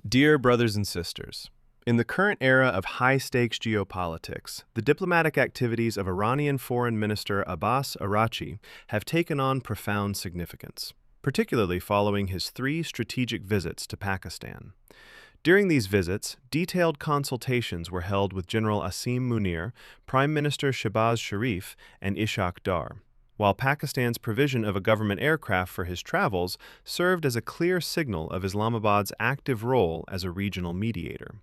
Dear brothers and sisters, in the current era of high-stakes geopolitics, the diplomatic activities of Iranian Foreign Minister Abbas Araghchi have taken on profound significance, particularly following his three strategic visits to Pakistan. During these visits, detailed consultations were held with General Asim Munir, Prime Minister Shehbaz Sharif, and Ishaq Dar, while Pakistan's provision of a government aircraft for his travels served as a clear signal of Islamabad's active role as a regional mediator.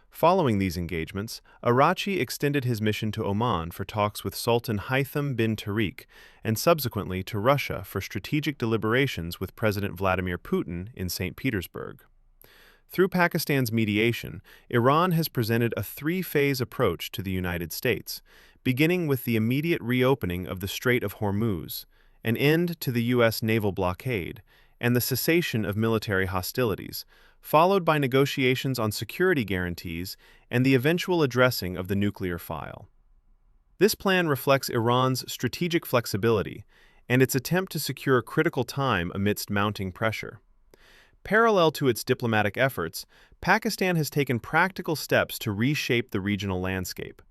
Following these engagements, Araghchi extended his mission to Oman for talks with Sultan Haitham bin Tariq and subsequently to Russia for strategic deliberations with President Vladimir Putin in St. Petersburg. Through Pakistan's mediation, Iran has presented a three-phase approach to the United States, beginning with the immediate reopening of the Strait of Hormuz, an end to the U.S. naval blockade, and the cessation of military hostilities, followed by negotiations on security guarantees and the eventual addressing of the nuclear file. This plan reflects Iran's strategic flexibility and its attempt to secure critical time amidst mounting pressure. Parallel to its diplomatic efforts, Pakistan has taken practical steps to reshape the regional landscape.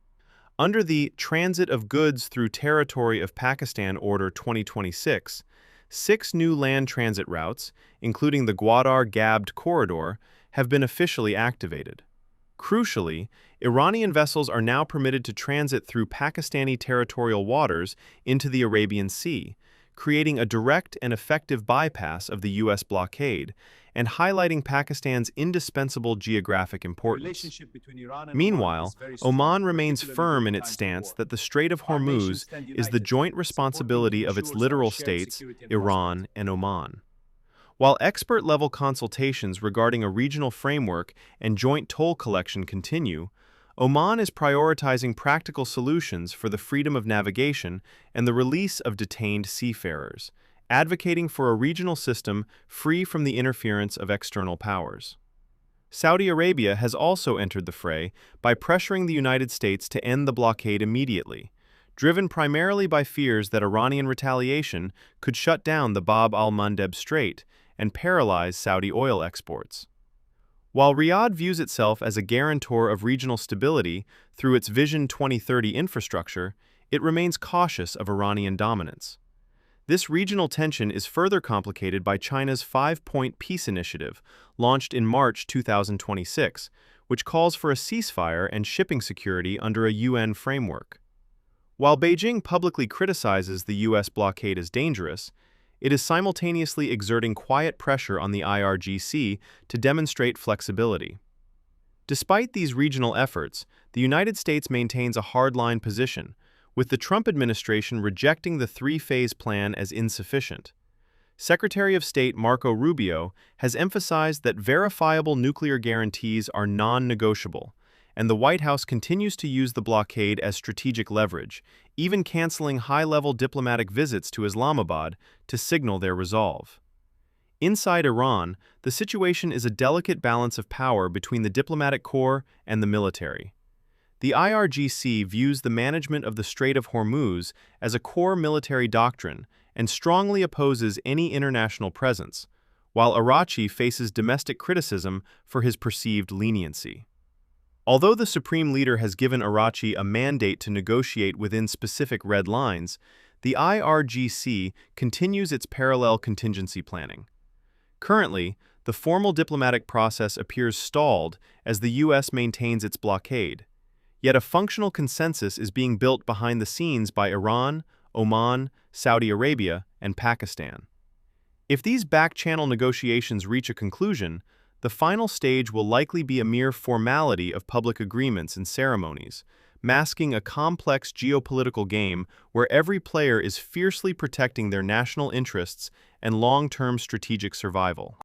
Under the Transit of Goods Through Territory of Pakistan Order 2026, 6 new land transit routes, including the Gwadar-Gabd corridor, have been officially activated. Crucially, Iranian vessels are now permitted to transit through Pakistani territorial waters into the Arabian Sea, creating a direct and effective bypass of the U.S. blockade and highlighting Pakistan's indispensable geographic importance. Meanwhile, Oman remains firm in its stance that the Strait of Hormuz is the joint responsibility of its littoral states, Iran and Oman. While expert-level consultations regarding a regional framework and joint toll collection continue, Oman is prioritizing practical solutions for the freedom of navigation and the release of detained seafarers, advocating for a regional system free from the interference of external powers. Saudi Arabia has also entered the fray by pressuring the United States to end the blockade immediately, driven primarily by fears that Iranian retaliation could shut down the Bab al-Mandeb Strait and paralyze Saudi oil exports. While Riyadh views itself as a guarantor of regional stability through its Vision 2030 infrastructure, it remains cautious of Iranian dominance. This regional tension is further complicated by China's 5-point peace initiative, launched in March 2026, which calls for a ceasefire and shipping security under a UN framework. While Beijing publicly criticizes the U.S. blockade as dangerous, it is simultaneously exerting quiet pressure on the IRGC to demonstrate flexibility. Despite these regional efforts, the United States maintains a hardline position, with the Trump administration rejecting the three-phase plan as insufficient. Secretary of State Marco Rubio has emphasized that verifiable nuclear guarantees are non-negotiable, and the White House continues to use the blockade as strategic leverage, even canceling high-level diplomatic visits to Islamabad to signal their resolve. Inside Iran, the situation is a delicate balance of power between the diplomatic corps and the military. The IRGC views the management of the Strait of Hormuz as a core military doctrine and strongly opposes any international presence, while Araghchi faces domestic criticism for his perceived leniency. Although the Supreme Leader has given Araghchi a mandate to negotiate within specific red lines, the IRGC continues its parallel contingency planning. Currently, the formal diplomatic process appears stalled as the U.S. maintains its blockade, yet a functional consensus is being built behind the scenes by Iran, Oman, Saudi Arabia, and Pakistan. If these back-channel negotiations reach a conclusion, the final stage will likely be a mere formality of public agreements and ceremonies, masking a complex geopolitical game where every player is fiercely protecting their national interests and long-term strategic survival.